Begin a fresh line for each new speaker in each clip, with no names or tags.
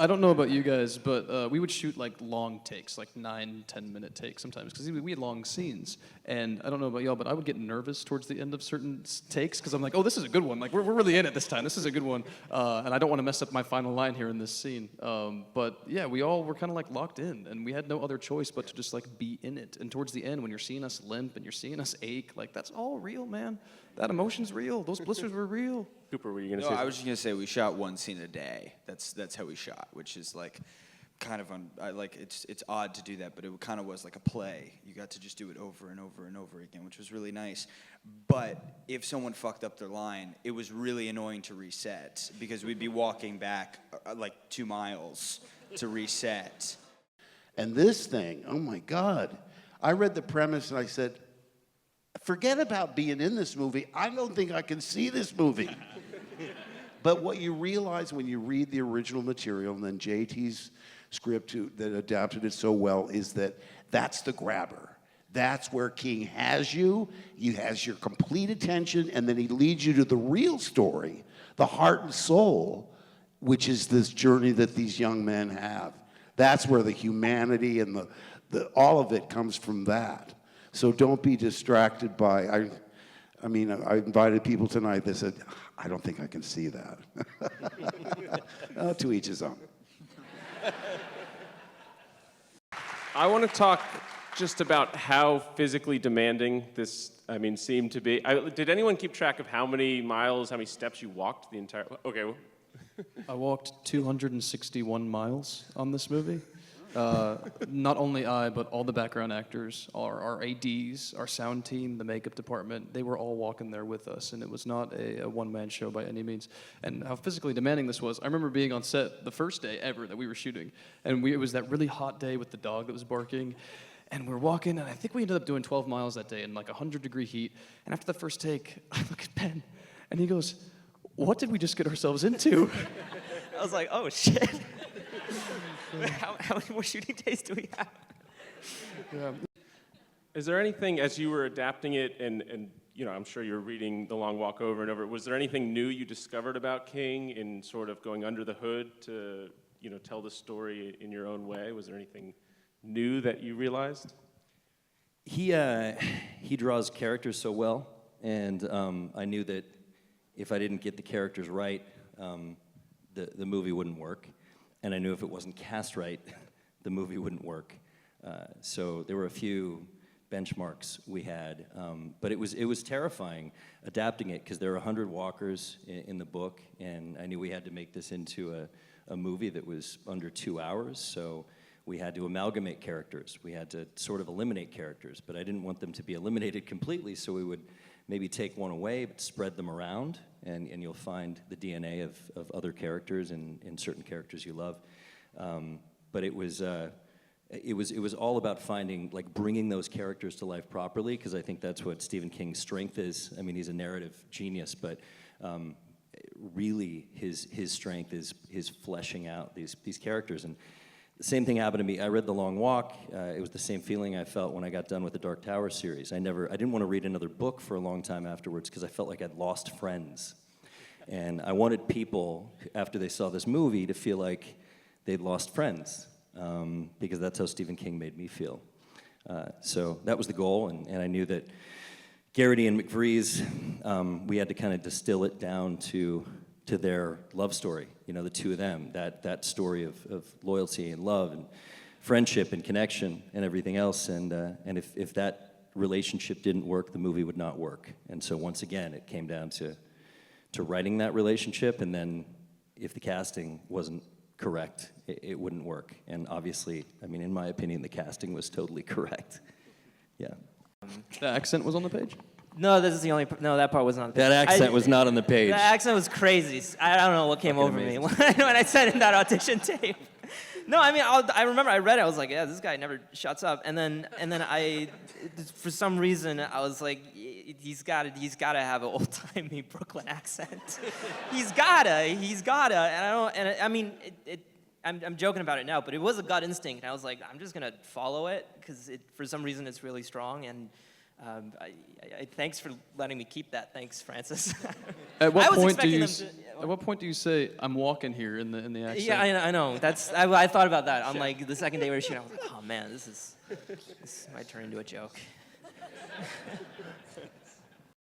I don't know about you guys, but we would shoot like long takes, like 9-10 minute takes sometimes, because we had long scenes. And I don't know about y'all, but I would get nervous towards the end of certain takes, because I'm like, oh, this is a good one. Like, we're really in it this time. This is a good one. And I don't want to mess up my final line here in this scene. But yeah, we all were kind of like locked in, and we had no other choice but to just like be in it. And towards the end, when you're seeing us limp and you're seeing us ache, like that's all real, man. That emotion's real. Those blisters were real.
Cooper, were you going to
No,
say?
I was just going to say we shot one scene a day. That's how we shot, which is like kind of it's odd to do that, but it kind of was like a play. You got to just do it over and over and over again, which was really nice. But if someone fucked up their line, it was really annoying to reset because we'd be walking back like 2 miles to reset.
And this thing, oh my God. I read the premise and I said, forget about being in this movie. I don't think I can see this movie. But what you realize when you read the original material and then JT's script that adapted it so well is that that's the grabber. That's where King has you. He has your complete attention, and then he leads you to the real story, the heart and soul, which is this journey that these young men have. That's where the humanity and the all of it comes from that. So don't be distracted by, I mean, I invited people tonight that said, I don't think I can see that. To each his own.
I want to talk just about how physically demanding this, seemed to be. Did anyone keep track of how many miles, how many steps you walked the entire, okay. Well.
I walked 261 miles on this movie. Not only I, but all the background actors, our ADs, our sound team, the makeup department, they were all walking there with us, and it was not a one-man show by any means. And how physically demanding this was, I remember being on set the first day ever that we were shooting, and it was that really hot day with the dog that was barking, and we're walking, and I think we ended up doing 12 miles that day in like 100-degree heat, and after the first take, I look at Ben, and he goes, what did we just get ourselves into?
I was like, oh, shit. How many more shooting days do we have?
Yeah.
Is there anything, as you were adapting it, and I'm sure you were reading The Long Walk over and over, was there anything new you discovered about King in sort of going under the hood to, tell the story in your own way? Was there anything new that you realized?
He draws characters so well, and I knew that if I didn't get the characters right, the movie wouldn't work. And I knew if it wasn't cast right, the movie wouldn't work. So there were a few benchmarks we had, but it was terrifying adapting it because there are 100 walkers in the book, and I knew we had to make this into a movie that was under 2 hours. So we had to amalgamate characters. We had to sort of eliminate characters, but I didn't want them to be eliminated completely. So we would maybe take one away, but spread them around, and you'll find the DNA of other characters and certain characters you love. But it was all about bringing those characters to life properly, because I think that's what Stephen King's strength is. I mean, he's a narrative genius, but really his strength is his fleshing out these characters. And the same thing happened to me. I read The Long Walk. It was the same feeling I felt when I got done with the Dark Tower series. I didn't want to read another book for a long time afterwards because I felt like I'd lost friends. And I wanted people, after they saw this movie, to feel like they'd lost friends, because that's how Stephen King made me feel. So that was the goal, and I knew that Garrity and McVrie's, we had to kind of distill it down to their love story, the two of them, that story of loyalty and love and friendship and connection and everything else. And if that relationship didn't work, the movie would not work. And so once again, it came down to writing that relationship, and then if the casting wasn't correct, it wouldn't work. And obviously, in my opinion, the casting was totally correct. Yeah.
The accent was on the page?
No, this is the only. No, that part was not on the page.
That accent was not on the page.
The accent was crazy. I don't know what came over me when I sent in that audition tape. No, I remember I read it. I was like, yeah, this guy never shuts up. And then I, for some reason, I was like, he's gotta have an old-timey Brooklyn accent. He's gotta. And I'm joking about it now, but it was a gut instinct. And I was like, I'm just gonna follow it because for some reason it's really strong. And Thanks for letting me keep that. Thanks, Francis.
At what
I was
point do
expecting
you?
them to-
At what point do you say I'm walking here in the accent?
Yeah, I know. I thought about that on like the second day we were shooting. I was like, oh man, this might turn into a joke.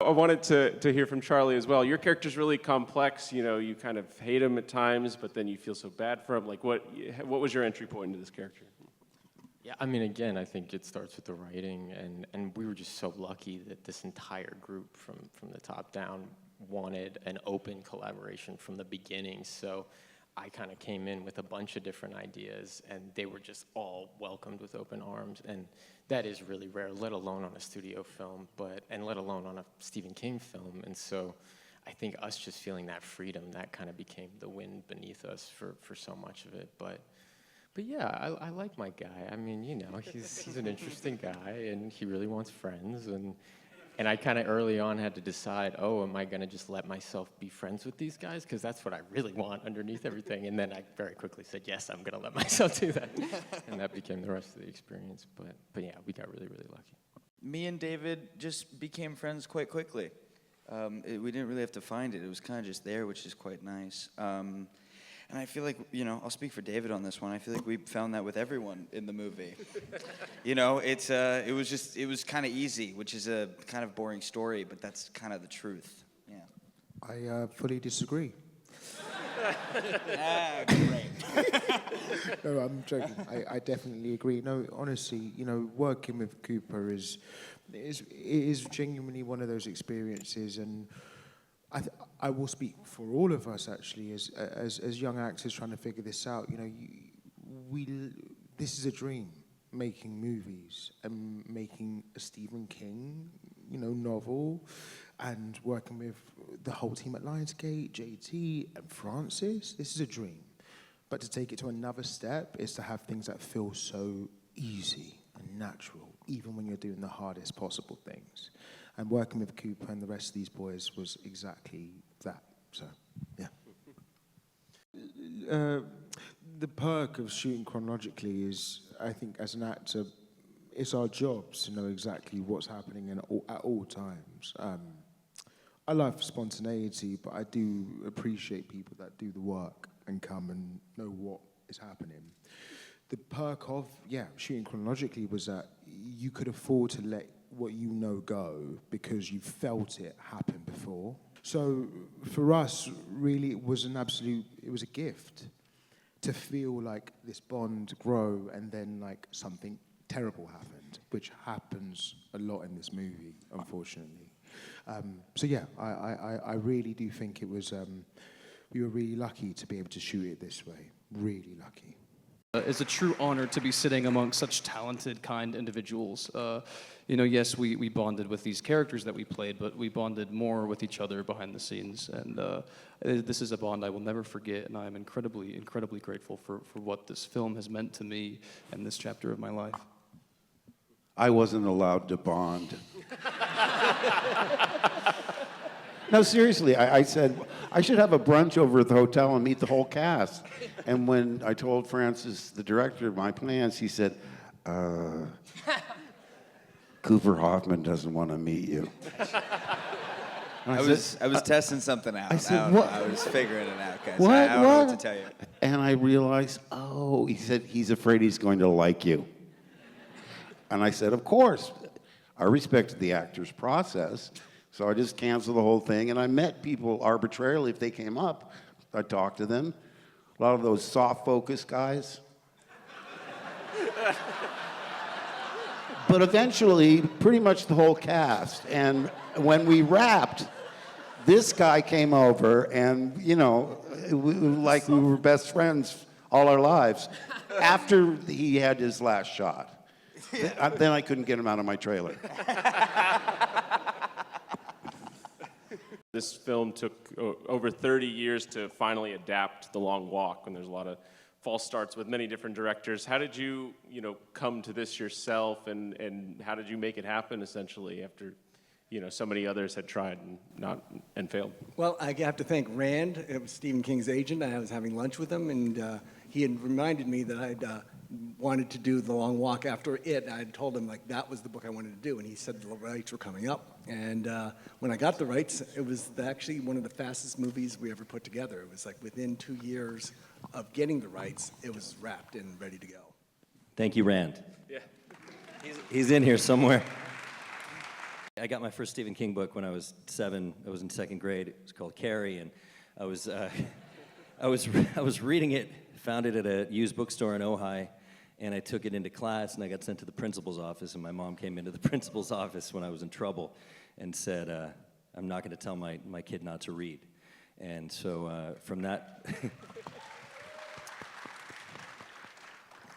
I wanted to hear from Charlie as well. Your character's really complex. You know, you kind of hate him at times, but then you feel so bad for him. Like, what was your entry point into this character?
Yeah, I mean, again, I think it starts with the writing, and we were just so lucky that this entire group from the top down wanted an open collaboration from the beginning. So I kind of came in with a bunch of different ideas, and they were just all welcomed with open arms, and that is really rare, let alone on a studio film, and let alone on a Stephen King film. And so I think us just feeling that freedom, that kind of became the wind beneath us for so much of it. But yeah, I like my guy. I mean, you know, he's an interesting guy, and he really wants friends, and I kind of early on had to decide, am I going to just let myself be friends with these guys? Because that's what I really want underneath everything. And then I very quickly said, yes, I'm going to let myself do that. And that became the rest of the experience. But yeah, we got really, really lucky.
Me and David just became friends quite quickly. We didn't really have to find it. It was kind of just there, which is quite nice. And I feel like, you know, I'll speak for David on this one. I feel like we found that with everyone in the movie. You know, it was kind of easy, which is a kind of boring story, but that's kind of the truth. Yeah.
I fully disagree.
Great.
No, I'm joking. I definitely agree. No, honestly, you know, working with Cooper is genuinely one of those experiences, and I will speak for all of us actually, as young actors trying to figure this out. You know, this is a dream, making movies and making a Stephen King, you know, novel, and working with the whole team at Lionsgate, JT and Francis. This is a dream, but to take it to another step is to have things that feel so easy and natural, even when you're doing the hardest possible things. And working with Cooper and the rest of these boys was exactly that. So, yeah. The perk of shooting chronologically is, I think, as an actor, it's our jobs to know exactly what's happening at all times. I love spontaneity, but I do appreciate people that do the work and come and know what is happening. The perk of, shooting chronologically was that you could afford to let what you know go because you felt it happen before. So for us, really, it was a gift to feel like this bond grow and then like something terrible happened, which happens a lot in this movie, unfortunately. So yeah, I really do think it was, we were really lucky to be able to shoot it this way, really lucky.
It's a true honor to be sitting among such talented, kind individuals. You know, yes, we bonded with these characters that we played, but we bonded more with each other behind the scenes. And this is a bond I will never forget, and I am incredibly, incredibly grateful for what this film has meant to me and this chapter of my life.
I wasn't allowed to bond. No, seriously, I said, I should have a brunch over at the hotel and meet the whole cast. And when I told Francis, the director, my plans, he said, Cooper Hoffman doesn't want to meet you.
I was testing something out.
I said,
don't know.
what?
I was figuring it out, guys.
What?
I don't know what to tell you.
And I realized, he said, he's afraid he's going to like you. And I said, of course. I respected the actor's process. So I just canceled the whole thing, and I met people arbitrarily. If they came up, I talked to them. A lot of those soft focus guys. But eventually, pretty much the whole cast. And when we wrapped, this guy came over, and, you know, like we were best friends all our lives. After he had his last shot, then I couldn't get him out of my trailer.
This film took over 30 years to finally adapt The Long Walk, and there's a lot of false starts with many different directors. How did you come to this yourself, and how did you make it happen, essentially, after, so many others had tried and failed?
Well, I have to thank Rand. It was Stephen King's agent. I was having lunch with him, and he had reminded me that I'd wanted to do The Long Walk after it. I had told him like that was the book I wanted to do, and he said the rights were coming up. And when I got the rights, it was actually one of the fastest movies we ever put together. It was like within 2 years of getting the rights, it was wrapped and ready to go.
Thank you, Rand.
Yeah.
He's in here somewhere. I got my first Stephen King book when I was 7. I was in 2nd grade. It was called Carrie, and I was reading it, found it at a used bookstore in Ojai, and I took it into class, and I got sent to the principal's office, and my mom came into the principal's office when I was in trouble and said, I'm not going to tell my kid not to read. And so from that...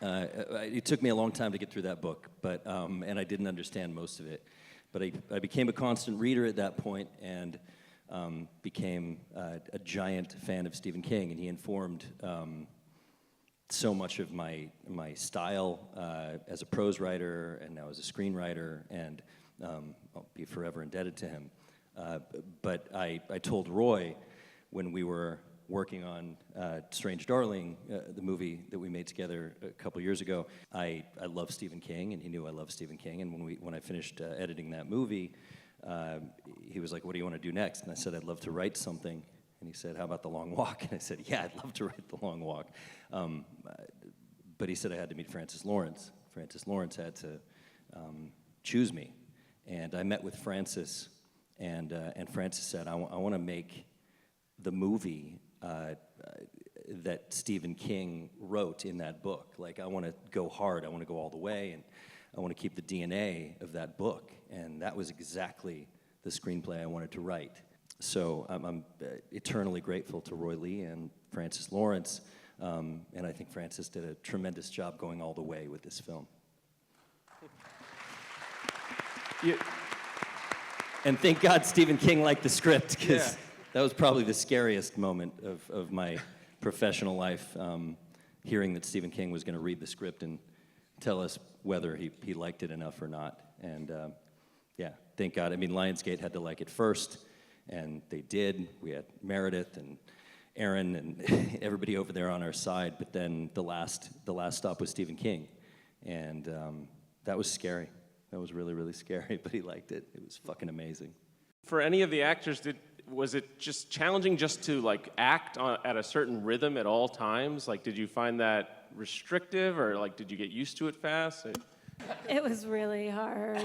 it took me a long time to get through that book, but and I didn't understand most of it. But I became a constant reader at that point and became a giant fan of Stephen King, and he informed so much of my style as a prose writer and now as a screenwriter, and I'll be forever indebted to him. But I told Roy when we were working on Strange Darling, the movie that we made together a couple years ago, I love Stephen King, and he knew I love Stephen King. And when I finished editing that movie, he was like, "What do you want to do next?" And I said, "I'd love to write something." And he said, "How about The Long Walk?" And I said, "Yeah, I'd love to write The Long Walk." But he said I had to meet Francis Lawrence. Francis Lawrence had to choose me, and I met with Francis, and Francis said, "I want to make the movie that Stephen King wrote in that book. Like, I want to go hard, I want to go all the way, and I want to keep the DNA of that book." And that was exactly the screenplay I wanted to write. So I'm eternally grateful to Roy Lee and Francis Lawrence, and I think Francis did a tremendous job going all the way with this film. And thank God Stephen King liked the script, because that was probably the scariest moment of my professional life, hearing that Stephen King was going to read the script and tell us whether he liked it enough or not. And yeah, thank God. I mean, Lionsgate had to like it first, and they did. We had Meredith and Aaron and everybody over there on our side, but then the last stop was Stephen King. And that was scary. That was really, really scary, but he liked it. It was fucking amazing.
For any of the actors, was it just challenging just to like act at a certain rhythm at all times? Like, did you find that restrictive, or like, did you get used to it fast?
It was really hard.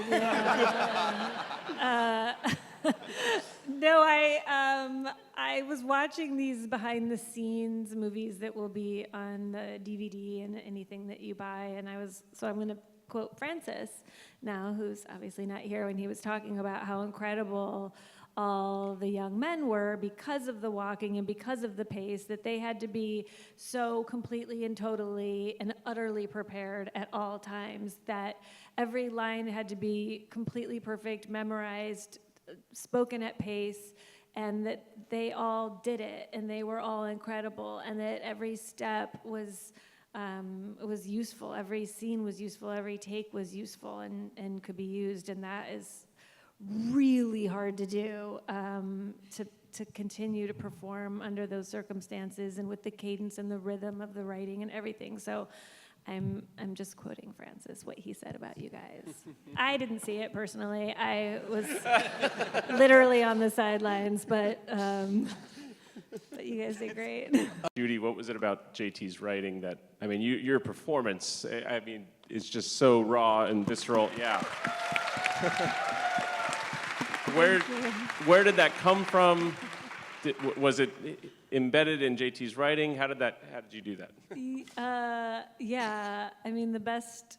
No, I was watching these behind-the-scenes movies that will be on the DVD and anything that you buy, and I'm going to quote Francis now, who's obviously not here, when he was talking about how incredible all the young men were because of the walking and because of the pace, that they had to be so completely and totally and utterly prepared at all times, that every line had to be completely perfect, memorized, spoken at pace, and that they all did it, and they were all incredible, and that every step was useful, every scene was useful, every take was useful and could be used, and that is really hard to do, to continue to perform under those circumstances and with the cadence and the rhythm of the writing and everything. So I'm just quoting Francis, what he said about you guys. I didn't see it personally. I was literally on the sidelines, but you guys did great.
Judy, what was it about JT's writing that, I mean, your performance, I mean, is just so raw and visceral. Yeah. Where did that come from? Was it embedded in JT's writing? How did you do that?
Yeah, I mean, the best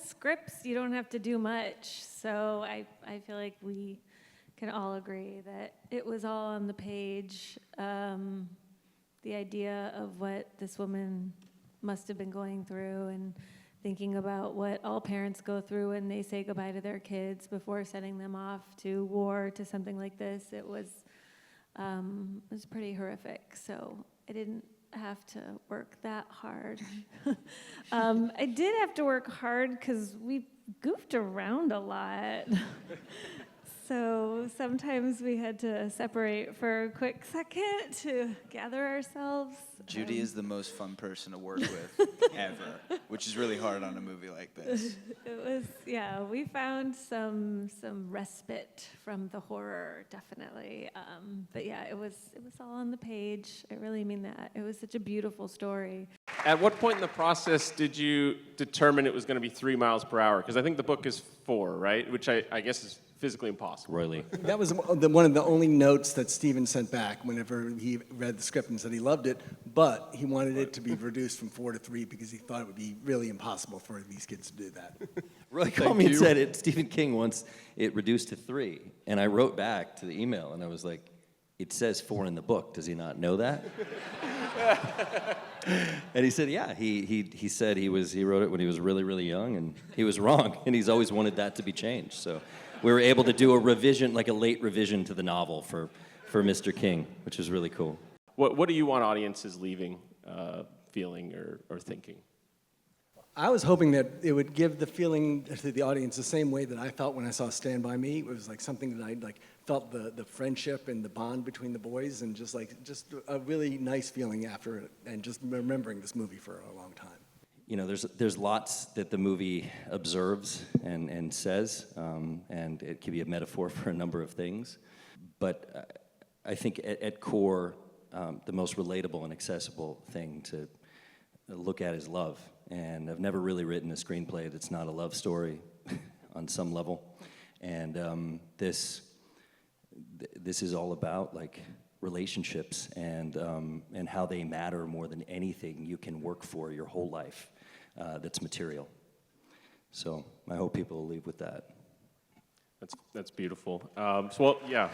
scripts, you don't have to do much. So I feel like we can all agree that it was all on the page. The idea of what this woman must have been going through, and thinking about what all parents go through when they say goodbye to their kids before sending them off to war, to something like this. It was pretty horrific. So I didn't have to work that hard. I did have to work hard because we goofed around a lot. So sometimes we had to separate for a quick second to gather ourselves.
Judy is the most fun person to work with ever, which is really hard on a movie like this.
It was, yeah, we found some respite from the horror, definitely. But yeah, it was all on the page. I really mean that. It was such a beautiful story.
At what point in the process did you determine it was going to be 3 miles per hour? Because I think the book is 4, right? Which I guess is physically impossible.
Roy
That was one of the only notes that Steven sent back whenever he read the script and said he loved it, but he wanted it to be reduced from 4 to 3 because he thought it would be really impossible for these kids to do that.
Roy called me and said it. Stephen King wants it reduced to 3, and I wrote back to the email, and I was like, "It says 4 in the book. Does he not know that?" And he said, "Yeah." He said he wrote it when he was really, really young, and he was wrong, and he's always wanted that to be changed. So we were able to do a revision, like a late revision to the novel for Mr. King, which was really cool.
What do you want audiences leaving, feeling or thinking?
I was hoping that it would give the feeling to the audience the same way that I felt when I saw Stand By Me. It was like something that I felt the friendship and the bond between the boys, and just a really nice feeling after it, and just remembering this movie for a long time.
You know, there's lots that the movie observes and says, and it can be a metaphor for a number of things. But I think at core, the most relatable and accessible thing to look at is love. And I've never really written a screenplay that's not a love story on some level. And this is all about like relationships and how they matter more than anything you can work for your whole life that's material. So I hope people will leave with that.
That's beautiful. Well, yeah.